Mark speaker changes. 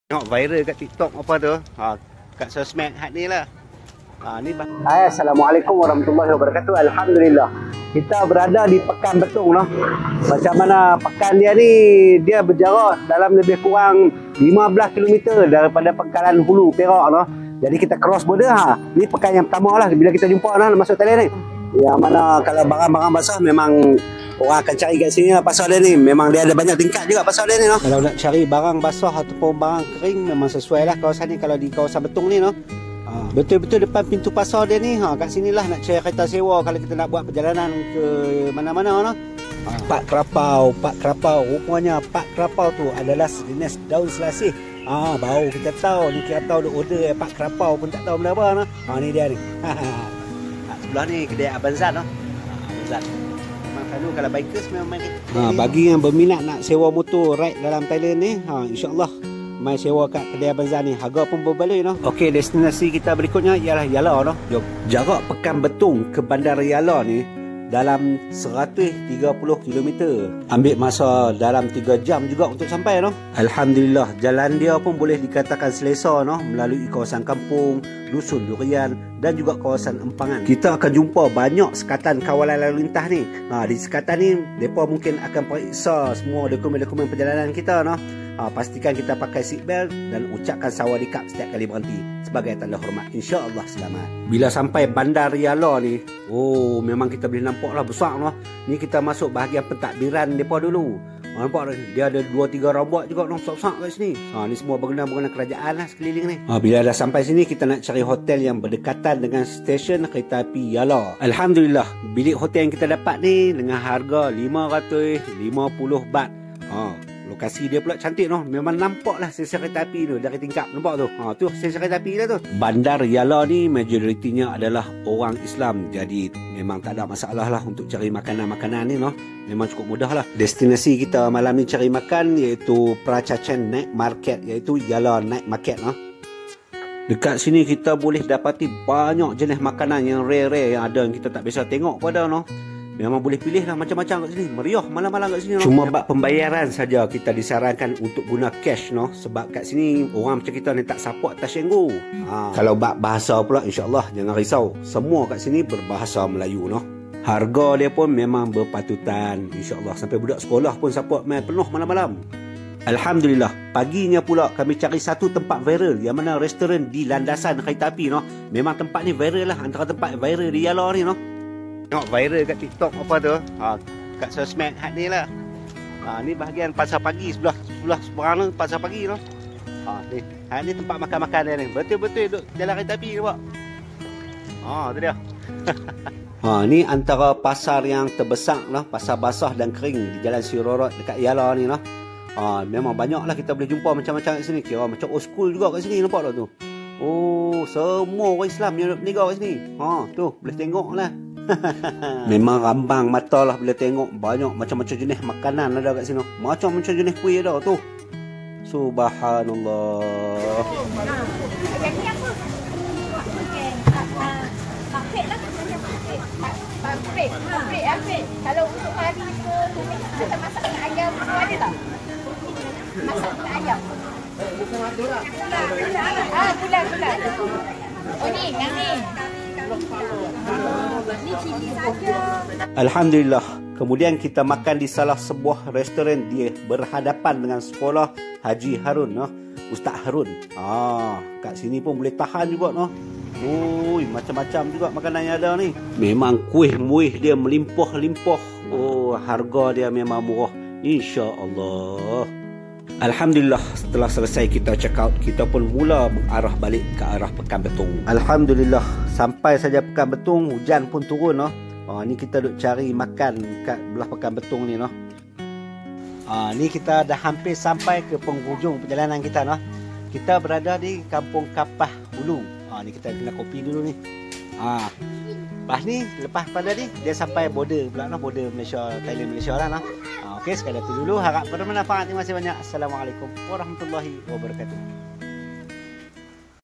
Speaker 1: Tengok viral kat TikTok apa tu. Kat sosmed hak ni lah. Ni
Speaker 2: Assalamualaikum warahmatullahi wabarakatuh. Alhamdulillah. Kita berada di Pekan Betung noh. Macam mana pekan dia ni, dia berjarak dalam lebih kurang 15 km daripada Pangkalan Hulu Perak noh. Jadi kita cross border Ni pekan yang pertama lah bila kita jumpa noh masuk Thailand ni. Yang mana kalau barang-barang basah memang orang akan cari kat sini lah pasal dia ni. Memang dia ada banyak tingkat juga pasal dia ni noh. Kalau nak cari barang basah ataupun barang kering memang sesuai lah kawasan ni kalau di kawasan Betung ni noh. Betul-betul depan pintu pasar dia ni. Kat sinilah nak cari kereta sewa kalau kita nak buat perjalanan ke mana-mana noh. Pak Kerapau. Rupanya Pak Kerapau tu adalah jenis daun selasih. Baru kita tahu ni, kita tahu dia order Pak Kerapau pun tak tahu benda apa noh. Ni dia ni. Sebelah ni kedai Abang Zat noh. Abang Zat. Memang selalu kalau bikers memang main. Bagi yang berminat nak sewa motor ride dalam Thailand ni, insya-Allah mai sewa kat kedai Abang Zat ni. Harga pun berbaloi noh. Okey, destinasi kita berikutnya ialah Yala noh. Jom. Jarak Pekan Betung ke Bandar Yala ni dalam 130 km. Ambil masa dalam 3 jam juga untuk sampai noh. Alhamdulillah, jalan dia pun boleh dikatakan selesa noh, melalui kawasan kampung, dusun durian dan juga kawasan empangan. Kita akan jumpa banyak sekatan kawalan lalu lintas ni. Di sekatan ni depa mungkin akan periksa semua dokumen-dokumen perjalanan kita noh. Pastikan kita pakai seat belt dan ucapkan sawadikap setiap kali berhenti sebagai tanda hormat. InsyaAllah selamat. Bila sampai Bandar Yala ni, memang kita boleh nampak lah besar noh. Ni kita masuk bahagian pentadbiran mereka dulu. Nampak dia ada 2-3 robot juga noh, besar-besar kat sini. Ni semua bangunan-bangunan kerajaan lah sekeliling ni. Bila dah sampai sini, kita nak cari hotel yang berdekatan dengan stesen kereta api Yala. Alhamdulillah, bilik hotel yang kita dapat ni dengan harga 550 baht. Lokasi dia pula cantik noh. Memang nampak lah stesen kereta api tu dari tingkap. Nampak tu? Tu stesen kereta api dah tu. Bandar Yala ni majoritinya adalah orang Islam. Jadi memang tak ada masalah lah untuk cari makanan-makanan ni noh. Memang cukup mudah lah. Destinasi kita malam ni cari makan iaitu Prachachen Night Market, iaitu Yala Night Market noh. Dekat sini kita boleh dapati banyak jenis makanan yang rare-rare yang ada yang kita tak biasa tengok pada noh. Memang boleh pilih lah macam-macam kat sini. Meriah malam-malam kat sini. Cuma bab pembayaran saja kita disarankan untuk guna cash noh. Sebab kat sini orang macam kita ni tak support touch and go. Kalau bab bahasa pula, insya-Allah jangan risau. Semua kat sini berbahasa Melayu noh. Harga dia pun memang berpatutan. InsyaAllah sampai budak sekolah pun support main penuh malam-malam. Alhamdulillah, paginya pula kami cari satu tempat viral yang mana restoran di landasan kereta api noh. Memang tempat ni viral lah, antara tempat viral di Yala ni noh. Tengok viral kat TikTok apa tu. Kat sosmed hak ni lah. Ni bahagian pasar pagi sebelah seberang tu, pasar pagi tu. Ni tempat makan-makan dia ni. Betul-betul duduk jalan kereta api tu, Pak. Tu dia. Ni antara pasar yang terbesar lah, pasar basah dan kering di Jalan Sirorot dekat Yala ni lah. Memang banyak lah kita boleh jumpa macam-macam kat sini. Kira macam old school juga kat sini, nampak tak tu? Semua orang Islam yang berniaga kat sini. Tu boleh tengok lah. Memang rambang mata lah bila tengok banyak macam-macam jenis makanan ada kat sini. Macam-macam jenis kuih ada tu. Subhanallah.
Speaker 3: Kalau untuk hari ke kita masak dengan ayam tu ada tak? Masak dengan ayam. Bulan. Ni, yang ni.
Speaker 2: Alhamdulillah, kemudian kita makan di salah sebuah restoran di berhadapan dengan sekolah Haji Harun noh. Ustaz Harun. Kat sini pun boleh tahan juga noh. Macam-macam juga makanan yang ada ni. Memang kuih muih dia melimpah-limpah. Harga dia memang murah, insya-Allah. Alhamdulillah, setelah selesai kita check out, kita pun mula mengarah balik ke arah Pekan Betung. Alhamdulillah, sampai saja Pekan Betung, hujan pun turun noh. Ni kita duk cari makan kat belah Pekan Betung ni noh. Ni kita dah hampir sampai ke penghujung perjalanan kita noh. Kita berada di Kampung Kapah Hulu. Ni kita kena kopi dulu ni. Lepas ni, lepas pada ni dia sampai border pula noh, border Malaysia, Thailand Malaysia lah noh. Okey, sekadar itu dulu. Harap bermanfaat. Terima kasih banyak. Assalamualaikum warahmatullahi wabarakatuh.